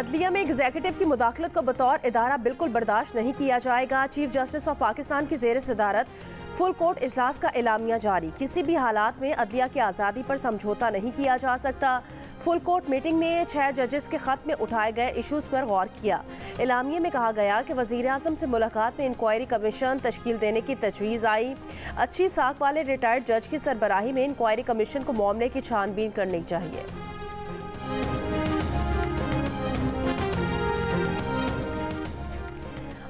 अदलिया में एग्जीक्यूटिव की मुदाखलत को बतौर इदारा बिल्कुल बर्दाश्त नहीं किया जाएगा। चीफ जस्टिस ऑफ पाकिस्तान की ज़ेर सदारत फुल कोर्ट इजलास का एलामिया जारी। किसी भी हालात में अदलिया की आज़ादी पर समझौता नहीं किया जा सकता। फुल कोर्ट मीटिंग में 6 जजेस के खत में उठाए गए इशूज़ पर गौर किया। एलामिये में कहा गया कि वज़ीर आज़म से मुलाकात में इंक्वायरी कमीशन तश्कील देने की तजवीज़ आई। अच्छी साख वाले रिटायर्ड जज की सरबराही में इंक्वायरी कमीशन को मामले की छानबीन करनी चाहिए।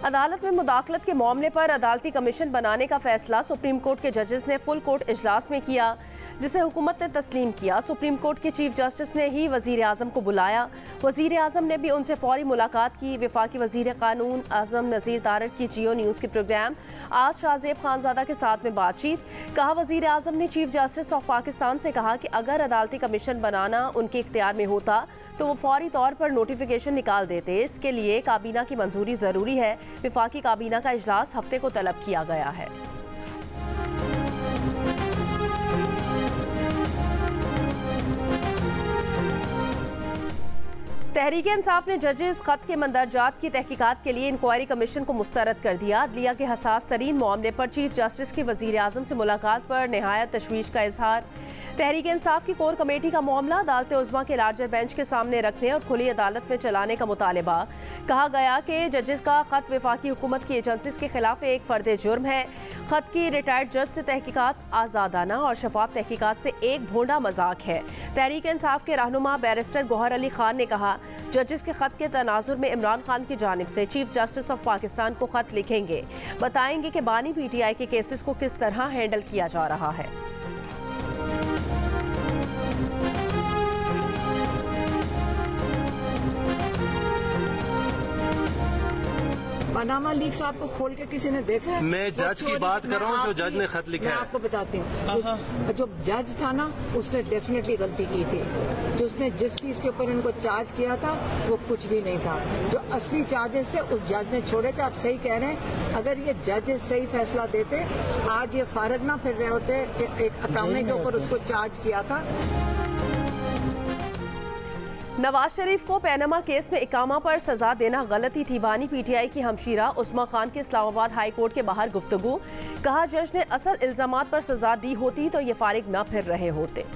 अदालत में मुदाखलत के मामले पर अदालती कमीशन बनाने का फैसला सुप्रीम कोर्ट के जजेस ने फुल कोर्ट इजलास में किया, जिसे हुकूमत ने तस्लीम किया। सुप्रीम कोर्ट के चीफ जस्टिस ने ही वज़ीर आज़म को बुलाया। वज़ीर आज़म ने भी उनसे फौरी मुलाकात की। वफाकी वज़ीर कानून आज़म नज़ीर तारड़ की जियो न्यूज़ के प्रोग्राम आज शाहजेब खानज़ादा के साथ में बातचीत। कहा, वज़ीर आज़म ने चीफ जस्टिस ऑफ पाकिस्तान से कहा कि अगर अदालती कमीशन बनाना उनके इख्तियार में होता तो वो फौरी तौर पर नोटिफिकेशन निकाल देते। इसके लिए काबीना की मंजूरी ज़रूरी है। वफाकी काबीना का इजलास हफ्ते को तलब किया गया है। तहरीक-ए-इंसाफ ने जजेस खत के मंदरजात की तहकीकात के लिए इंक्वायरी कमीशन को मुस्तरद कर दिया। अदलिया के हसास तरीन मामले पर चीफ जस्टिस की वज़ीर आज़म से मुलाकात पर नहायत तशवीश का इजहार। तहरीक-ए-इंसाफ की कोर कमेटी का मामला अदालत उज़्मा के लार्जर बेंच के सामने रखने और खुली अदालत में चलाने का मुतालिबा। कहा गया कि जजेस का खत वफाकी हुकूमत की एजेंसीज के खिलाफ एक फ़र्द जुर्म है। खत की रिटायर्ड जज से तहकीकात आज़ादाना और शफाफ तहकीकात से एक भोंडा मजाक है। तहरीक-ए-इंसाफ के रहनुमा बैरिस्टर गौहर अली खान ने कहा, जजेस के खत के तनाजुर में इमरान खान की जानिब से चीफ जस्टिस ऑफ पाकिस्तान को खत लिखेंगे, बताएंगे कि बानी PTI के केसेस को किस तरह हैंडल किया जा रहा है। पनामा लीक्स आपको खोल के किसी ने देखा है? मैं जज की बात कर रहा हूँ जो जज ने खत लिखा है। मैं आपको बताती हूँ, जो जज था ना उसने डेफिनेटली गलती की थी। जो उसने जिस चीज के ऊपर इनको चार्ज किया था वो कुछ भी नहीं था। जो असली चार्जेस थे उस जज ने छोड़े थे। आप सही कह रहे हैं, अगर ये जजेस सही फैसला देते आज ये फारग ना फिर रहे होते। एक अकामे के ऊपर उसको चार्ज किया था। नवाज शरीफ को पैनामा केस में इकामा पर सजा देना गलती थी। बानी PTI की हमशीरा उस्मा खान की इस्लामाबाद हाई कोर्ट के बाहर गुफ्तगू। कहा, जज ने असल इल्जामात पर सजा दी होती तो ये फारिग न फिर रहे होते।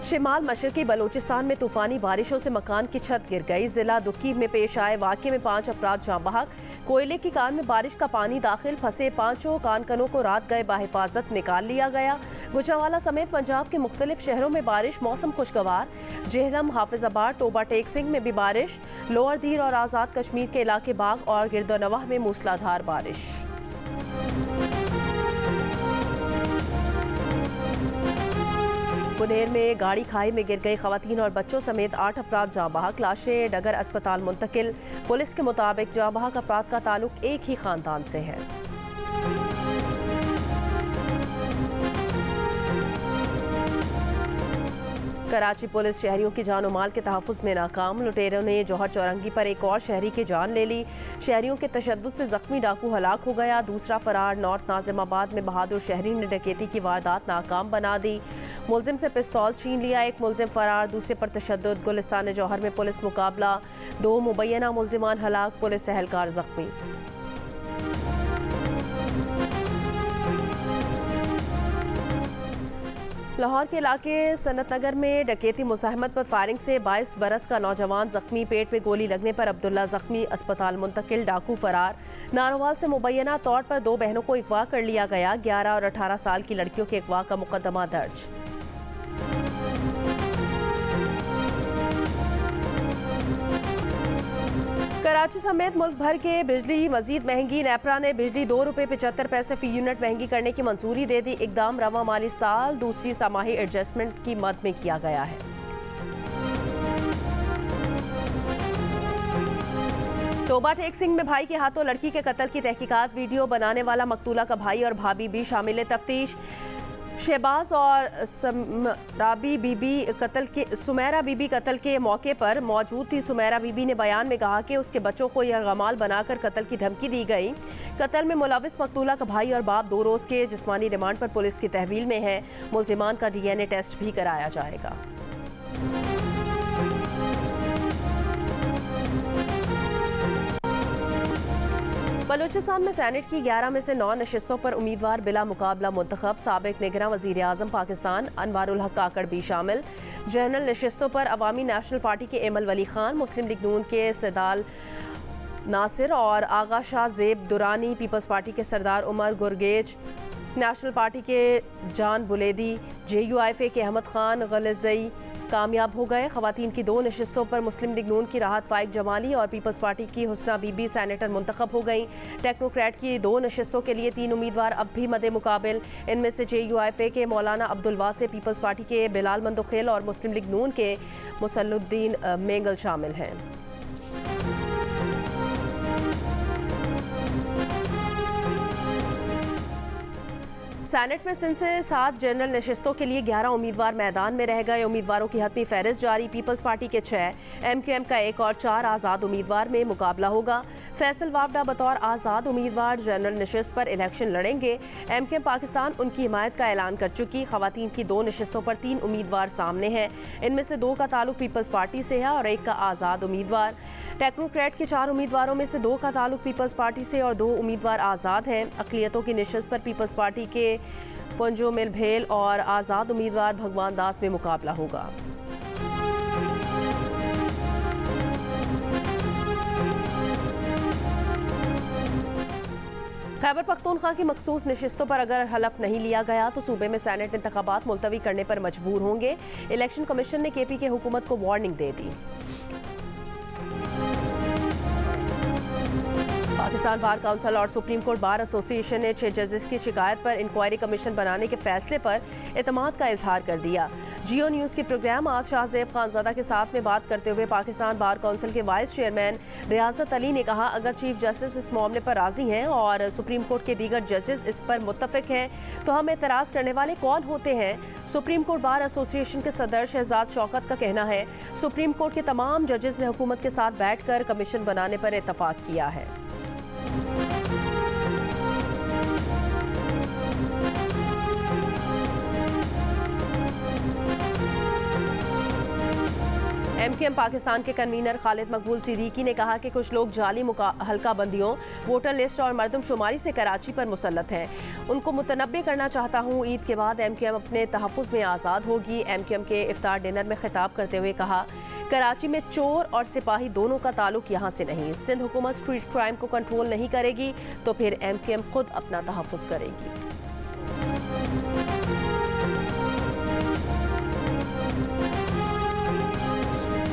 शिमाल मशरकी बलूचिस्तान में तूफानी बारिशों से मकान की छत गिर गई। जिला दुक्की में पेश आए वाक़े में 5 अफराद जाँ बहक। कोयले की कान में बारिश का पानी दाखिल, फंसे 5 कानकनों को रात गए बाहिफाजत निकाल लिया गया। गुजरांवाला समेत पंजाब के मुख्तलिफ शहरों में बारिश, मौसम खुशगवार। जेहलम, हाफिजाबाद, टोबा टेक सिंह में भी बारिश। लोअर दीर और आज़ाद कश्मीर के इलाके बाग और गिरदोनवाह में मूसलाधार बारिश। बुनेर में गाड़ी खाई में गिर गई, खवातीन और बच्चों समेत 8 अफराद जाँ बहक। लाशें डगर अस्पताल मुंतकिल। पुलिस के मुताबिक जाँ बहक अफराद का ताल्लुक एक ही खानदान से है। कराची पुलिस शहरियों की जान और माल के तहफ़्फ़ुज़ में नाकाम। लुटेरों ने जौहर चौरंगी पर एक और शहरी की जान ले ली। शहरियों के तशद्दुद से जख्मी डाकू हलाक हो गया। दूसरा फरार। नॉर्थ नाजिमाबाद में बहादुर शहरी ने डकैती की वारदात नाकाम बना दी। मुलजिम से पिस्तौल छीन लिया। एक मुलजिम फरार, दूसरे पर तशद्दुद। गुलिस्तान जौहर में पुलिस मुकाबला। 2 मुबैना मुलजिमान हलाक, पुलिस एहलकार जख्मी। लाहौर के इलाके सनत नगर में डकैती मुज़ाहमत पर फायरिंग से 22 बरस का नौजवान जख्मी। पेट में गोली लगने पर अब्दुल्ला जख्मी, अस्पताल मुंतकिल। डाकू फरार। नारोवाल से मुबैना तौर पर 2 बहनों को अगवा कर लिया गया। 11 और 18 साल की लड़कियों के अगवा का मुकदमा दर्ज। कराची समेत मुल्क भर के बिजली मजीद महंगी। नेपरा ने बिजली ₹2.75 फी यूनिट महंगी करने की मंजूरी दे दी। इकदाम रवा माली साल दूसरी समाही एडजस्टमेंट की मद में किया गया है। टोबा टेक सिंह में भाई के हाथों लड़की के कत्ल की तहकीकात। वीडियो बनाने वाला मकतूला का भाई और भाभी भी शामिल है। तफ्तीश शहबाज और सुमेरा बीबी कत्ल के मौके पर मौजूद थी। सुमेरा बीबी ने बयान में कहा कि उसके बच्चों को यरगमाल बनाकर कत्ल की धमकी दी गई। कत्ल में मुलविस मकतूला का भाई और बाप 2 रोज़ के जिस्मानी रिमांड पर पुलिस की तहवील में है। मुल्जिमान का DNA टेस्ट भी कराया जाएगा। बलूचिस्तान में सेनेट की 11 में से 9 नशिस्तों पर उम्मीदवार बिला मुकाबला मुंतखब। साबिक निगरान वज़ीर आज़म पाकिस्तान अनवारुल हक काकड़ भी शामिल। जनरल नशिस्तों पर अवामी नेशनल पार्टी के एमल वली खान, मुस्लिम लीग नून के सदाल नासिर और आगा शाह ज़ेब दुरानी, पीपल्स पार्टी के सरदार उमर गुरगेज, नेशनल पार्टी के जान बुलेदी, JUIFA के अहमद खान गलज़ई कामयाब हो गए। ख़वातीन की 2 नशिस्तों पर मुस्लिम लीग नून की राहत फाइक जमाली और पीपल्स पार्टी की हुस्ना बीबी सेनेटर मुंतखब हो गई। टेक्नोक्रेट की 2 नशिस्तों के लिए 3 उम्मीदवार अब भी मद्दे मुकाबिल। इनमें से JUIFA के मौलाना अब्दुल वासे, पीपल्स पार्टी के बिलाल मंदोखेल और मुस्लिम लीग नून के मुसल्लुद्दीन मेंगल शामिल हैं। सेनेट में सिंध से 7 जनरल नशिस्तों के लिए 11 उम्मीदवार मैदान में रह गए। उम्मीदवारों की हतमी फहरिस्त जारी। पीपल्स पार्टी के 6, MQM का 1 और 4 आज़ाद उम्मीदवार में मुकाबला होगा। फैसल वावडा बतौर आज़ाद उम्मीदवार जनरल नशिस्त पर इलेक्शन लड़ेंगे। MQM पाकिस्तान उनकी हिमायत का ऐलान कर चुकी। ख़वातीन की 2 नशिस्तों पर 3 उम्मीदवार सामने हैं। इनमें से 2 का ताल्लुक पीपल्स पार्टी से है और 1 का आज़ाद उम्मीदवार। टेक्नोक्रेट के 4 उम्मीदवारों में से 2 का ताल्लुक पीपल्स पार्टी से और 2 उम्मीदवार आज़ाद हैं। अक़लियतों की नशिस्त पर पीपल्स पार्टी के पंजो मिल भेल और आज़ाद उम्मीदवार भगवान दास में मुकाबला होगा। खैबर पख्तूनख्वा की मखसूस नशिस्तों पर अगर हलफ नहीं लिया गया तो सूबे में सेनेट इंतखाबात मुलतवी करने पर मजबूर होंगे। इलेक्शन कमीशन ने KP की हुकूमत को वार्निंग दे दी। पाकिस्तान बार काउंसिल और सुप्रीम कोर्ट बार एसोसिएशन ने 6 जजेस की शिकायत पर इंक्वायरी कमीशन बनाने के फैसले पर एतमाद का इजहार कर दिया। जियो न्यूज़ के प्रोग्राम आज शाहजेब खानजादा के साथ में बात करते हुए पाकिस्तान बार काउंसिल के वाइस चेयरमैन रियाजत अली ने कहा, अगर चीफ जस्टिस इस मामले पर राजी हैं और सुप्रीम कोर्ट के दीगर जजेस इस पर मुत्तफिक हैं तो हम एतराज़ करने वाले कौन होते हैं। सुप्रीम कोर्ट बार एसोसिएशन के सदर शहजाद शौकत का कहना है, सुप्रीम कोर्ट के तमाम जजेस ने हुकूमत के साथ बैठकर कमीशन बनाने पर इत्तफाक किया है। MQM पाकिस्तान के कन्वीनर खालिद मकबूल सिद्दीकी ने कहा कि कुछ लोग जाली हल्का बंदियों, वोटर लिस्ट और मरदमशुमारी से कराची पर मुसल्लत हैं। उनको मुतनब्बे करना चाहता हूँ। ईद के बाद MQM अपने तहफ़्फ़ुज़ में आज़ाद होगी। MQM के इफ्तार डिनर में खिताब करते हुए कहा, कराची में चोर और सिपाही दोनों का ताल्लुक यहाँ से नहीं। सिंध हुकूमत स्ट्रीट क्राइम को कंट्रोल नहीं करेगी तो फिर MQM खुद अपना तहफ़्फ़ुज़ करेगी।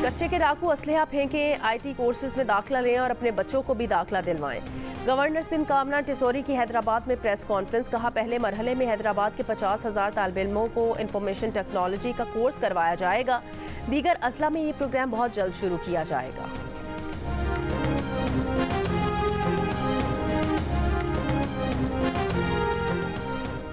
कच्चे के डाकू असलहा फेंकें, IT कोर्सेज में दाखिला लें और अपने बच्चों को भी दाखिला दिलवाएं। गवर्नर सिंध कामना टिसोरी की हैदराबाद में प्रेस कॉन्फ्रेंस। कहा, पहले मरहले में हैदराबाद के 50,000 तालिब इल्मों को इंफॉर्मेशन टेक्नोलॉजी का कोर्स करवाया जाएगा। दीगर अजला में ये प्रोग्राम बहुत जल्द शुरू किया जाएगा।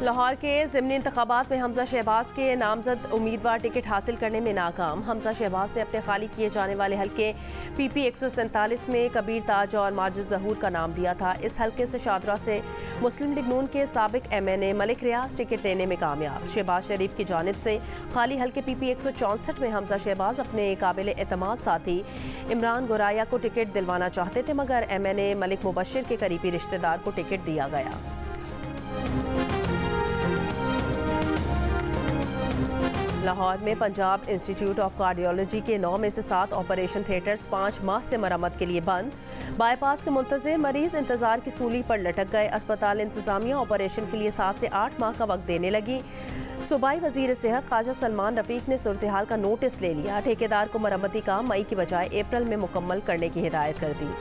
लाहौर के ज़िमनी इंतखाबात में हमजा शहबाज के नामजद उम्मीदवार टिकट हासिल करने में नाकाम। हमजा शहबाज ने अपने खाली किए जाने वाले हल्के PP 147 में कबीर ताज और माजिद ज़हूर का नाम दिया था। इस हल्के से शादरा से मुस्लिम लीग नून के साबिक MNA मलिक रियाज टिकट लेने में कामयाब। शहबाज शरीफ की जानिब से खाली हल्के PP 164 में हमजा शहबाज अपने काबिल एतमाद साथी इमरान गुराया को टिकट दिलवाना चाहते थे, मगर MNA मलिक मुबशिर के करीबी रिश्तेदार को टिकट दिया गया। लाहौर में पंजाब इंस्टीट्यूट ऑफ कार्डियोलॉजी के 9 में से 7 ऑपरेशन थिएटर्स 5 माह से मरम्मत के लिए बंद। बाईपास के मुंतज़िर मरीज इंतजार की सूली पर लटक गए। अस्पताल इंतजामिया ऑपरेशन के लिए 7 से 8 माह का वक्त देने लगी। सूबाई वजीर सेहत ख्वाजा सलमान रफीक ने सूरत हाल का नोटिस ले लिया। ठेकेदार को मरम्मती काम मई की बजाय अप्रैल में मुकम्मल करने की हिदायत कर दी।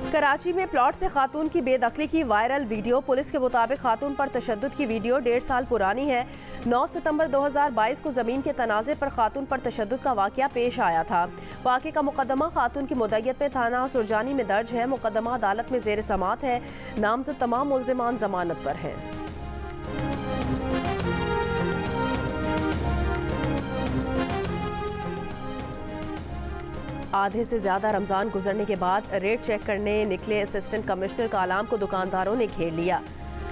कराची में प्लॉट से खातून की बेदखली की वायरल वीडियो। पुलिस के मुताबिक खातून पर तशद्दुद की वीडियो 1.5 साल पुरानी है। 9 सितंबर 2022 को ज़मीन के तनाज़े पर खातून पर तशद्दुद का वाक़या पेश आया था। वाक़े का मुकदमा खातून की मुद्दत में थाना सुरजानी में दर्ज है। मुकदमा अदालत में ज़ेर समाअत है। नामज़द तमाम मुल्ज़िमान जमानत पर हैं। आधे से ज्यादा रमजान गुजरने के बाद रेट चेक करने निकले असिस्टेंट कमिश्नर कालाम को दुकानदारों ने घेर लिया।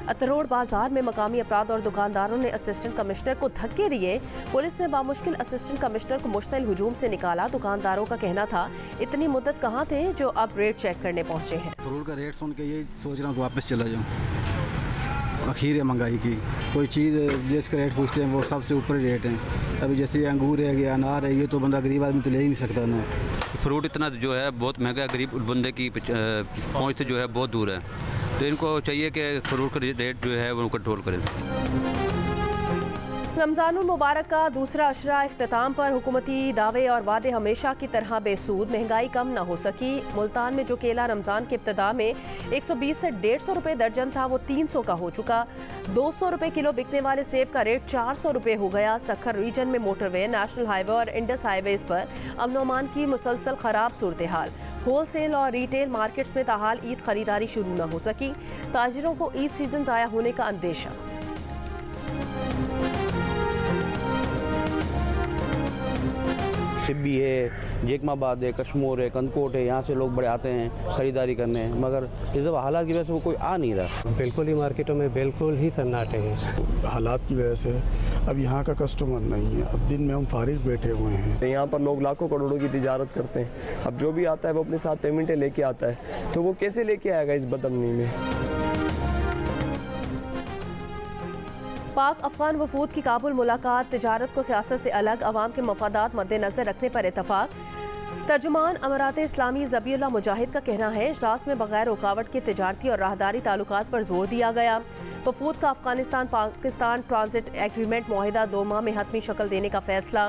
अतरोड़ बाजार में मकामी अफराद और दुकानदारों ने असिस्टेंट कमिश्नर को धक्के दिए। पुलिस ने बामुश्किल असिस्टेंट कमिश्नर को मुश्तइल हुजूम से निकाला। दुकानदारों का कहना था इतनी मुद्दत कहाँ थे जो अब रेट चेक करने पहुंचे हैं। अतरोड़ का रेट सुन के यही सोच रहा हूँ वापस चला जाऊँ। आखिर है महंगाई की, कोई चीज़ जिसका रेट पूछते हैं वो सबसे ऊपर रेट हैं। अभी जैसे अंगूर है या अनार है, ये तो बंदा गरीब आदमी तो ले ही नहीं सकता ना। फ्रूट इतना जो है बहुत महंगा है, गरीब बंदे की पहुंच से जो है बहुत दूर है, तो इनको चाहिए कि फ्रूट का रेट जो है वो कंट्रोल करें। रमज़ानुल मुबारक का दूसरा अशरा इख्तिताम पर हुकूमती दावे और वादे हमेशा की तरह बेसूद। महंगाई कम न हो सकी। मुल्तान में जो केला रमज़ान के इब्तिदा में 120 से 150 रुपये दर्जन था वो 300 का हो चुका। 200 रुपये किलो बिकने वाले सेब का रेट 400 रुपये हो गया। सखर रीजन में मोटरवे, नेशनल हाईवे और इंडस हाईवेज पर अमन अमान की मुसलसल ख़राब सूरत हाल। होलसेल और रिटेल मार्केट्स में ताहाल ईद खरीदारी शुरू न हो सकी। ताजिरों को ईद सीजन ज़ाया होने का अंदेशा। सिब्बी है, जेकमाबाद है, कश्मोर है, कंदकोट है, यहाँ से लोग बड़े आते हैं ख़रीदारी करने, मगर इस हालात की वजह से वो कोई आ नहीं रहा। बिल्कुल ही मार्केटों में बिल्कुल ही सन्नाटे हैं। हालात की वजह से अब यहाँ का कस्टमर नहीं है। अब दिन में हम फारिग बैठे हुए हैं। यहाँ पर लोग लाखों करोड़ों की तिजारत करते हैं। अब जो भी आता है वो अपने साथ पेमेंटें लेके आता है, तो वो कैसे लेके आएगा इस बदअमनी में। पाक अफगान वफूद की काबुल मुलाकात तिजारत को सियासत से अलग, अवाम के मफादात मद्देनजर रखने पर इतफाक। तर्जुमान अमरात इस्लामी ज़बीउल्लाह मुजाहिद का कहना है इजलास में बगैर रुकावट के तिजारती और राहदारी ताल्लुकात पर जोर दिया गया। वफूद का अफगानिस्तान पाकिस्तान ट्रांजिट एग्रीमेंट मुआहिदा 2 माह में हतमी शक्ल देने का फैसला।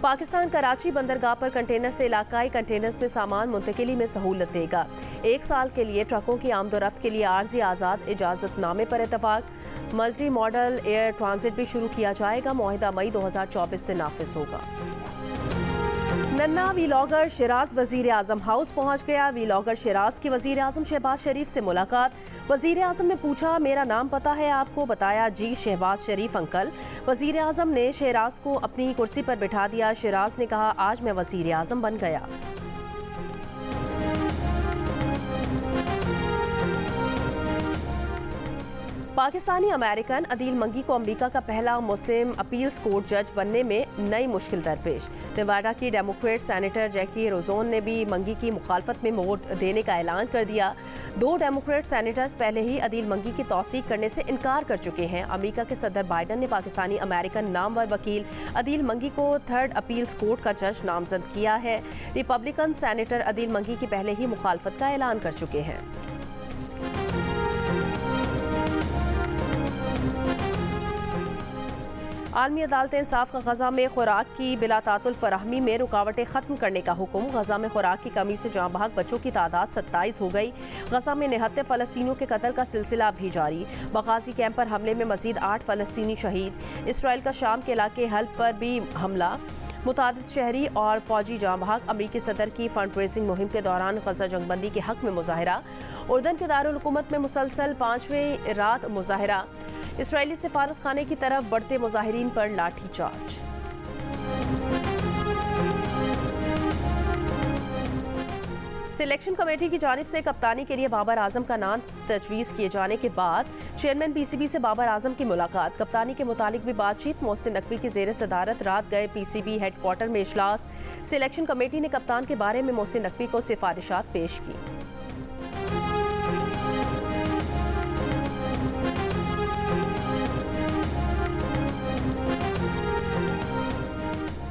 पाकिस्तान कराची बंदरगाह पर कंटेनर से इलाकाई कंटेनर्स में सामान मुंतकिली में सहूलत देगा। 1 साल के लिए ट्रकों की आमदोरफ्त के लिए आर्जी आज़ाद इजाज़तनामे पर इतफाक। मल्टी मॉडल एयर ट्रांजिट भी शुरू किया जाएगा। मुआहिदा मई 2024 से नाफिज होगा। नन्ना वीलॉगर शिराज वजीर आजम हाउस पहुंच गया। वीलॉगर शिराज की वजीर आजम शहबाज शरीफ से मुलाकात। वजीर आजम ने पूछा मेरा नाम पता है आपको, बताया जी शहबाज शरीफ अंकल। वजीर आजम ने शिराज को अपनी कुर्सी पर बिठा दिया। शिराज ने कहा आज मैं वजीर आजम बन गया। पाकिस्तानी अमेरिकन अदील मंगी को अमेरिका का पहला मुस्लिम अपील्स कोर्ट जज बनने में नई मुश्किल दरपेश। नेवाडा की डेमोक्रेट सेनेटर जैकी रोजोन ने भी मंगी की मुखालफत में वोट देने का ऐलान कर दिया। 2 डेमोक्रेट सेनेटर्स पहले ही अदील मंगी की तौसीक करने से इनकार कर चुके हैं। अमेरिका के सदर बाइडन ने पाकिस्तानी अमेरिकन नामवर वकील अदील मंगी को 3rd अपील्स कोर्ट का जज नामजद किया है। रिपब्लिकन सेनेटर अदील मंगी की पहले ही मुखालफत का ऐलान कर चुके हैं। आलमी अदालत इंसाफ का गजा में खुराक की बिलातातुल फराहमी में रुकावटें खत्म करने का हुक्म। गजा में खुराक की कमी से जाँ बहक बच्चों की तादाद 27 हो गई। गजा में निहत्ते फ़लस्तीनियों के कत्ल का सिलसिला भी जारी। बगाजी कैंप पर हमले में मजीद 8 फ़लस्तीनी शहीद। इसराइल का शाम के इलाके हल्ब पर भी हमला। मुतादिद शहरी और फौजी जाँ बहक। अमरीकी सदर की फंड रेजिंग मुहिम के दौरान गजा जंगबंदी के हक में मुजाहरा। उर्दन के दारुल हुकूमत में मुसलसल 5वीं रात मुजाहरा। इसराइली सिफारत खाने की तरफ बढ़ते मुजाहिरीन पर लाठीचार्ज। सिलेक्शन कमेटी की जानिब से कप्तानी के लिए बाबर आजम का नाम तजवीज़ किए जाने के बाद चेयरमैन पीसीबी से बाबर आजम की मुलाकात। कप्तानी के मुतालिक भी बातचीत। मोहसिन नकवी की ज़ेर सदारत रात गए पीसीबी हेडक्वार्टर में इजलास। सिलेक्शन कमेटी ने कप्तान के बारे में मोहसिन नकवी को सिफारिशात पेश की।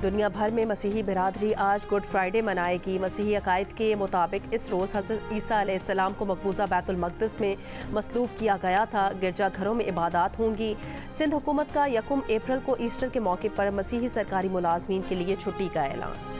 दुनिया भर में मसीही बिरादरी आज गुड फ्राइडे मनाएगी। मसीही अकायद के मुताबिक इस रोज़ हज़रत ईसा अलैहिस्सलाम को मकबूजा बैतुल मक़दिस में मसलूब किया गया था। गिरजाघरों में इबादत होंगी। सिंध हुकूमत का 1 अप्रैल को ईस्टर के मौके पर मसीही सरकारी मुलाजमीन के लिए छुट्टी का ऐलान।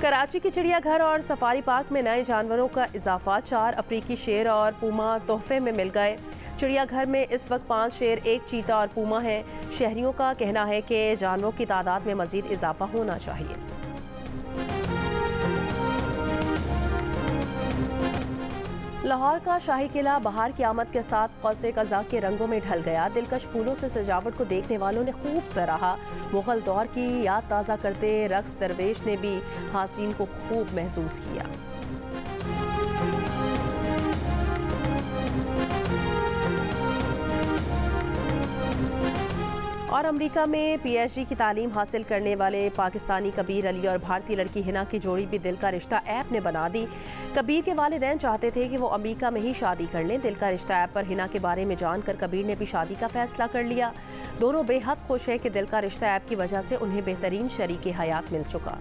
कराची के चिड़ियाघर और सफारी पार्क में नए जानवरों का इजाफा। 4 अफ्रीकी शेर और पूमा तोहफे में मिल गए। चिड़ियाघर में इस वक्त 5 शेर, 1 चीता और पूमा हैं। शहरियों का कहना है कि जानवरों की तादाद में मजीद इजाफा होना चाहिए। लाहौर का शाही किला बहार की आमद के साथ कौसे कज़ा के रंगों में ढल गया। दिलकश फूलों से सजावट को देखने वालों ने खूब सराहा। मुगल दौर की याद ताज़ा करते रक्स दरवेश ने भी हाज़रीन को खूब महसूस किया। और अमेरिका में PhD की तालीम हासिल करने वाले पाकिस्तानी कबीर अली और भारतीय लड़की हिना की जोड़ी भी दिल का रिश्ता ऐप ने बना दी। कबीर के वालिदैन चाहते थे कि वो अमेरिका में ही शादी कर लें। दिल का रिश्ता ऐप पर हिना के बारे में जानकर कबीर ने भी शादी का फैसला कर लिया। दोनों बेहद खुश है कि दिल का रिश्ता ऐप की वजह से उन्हें बेहतरीन शरीके हयात मिल चुका।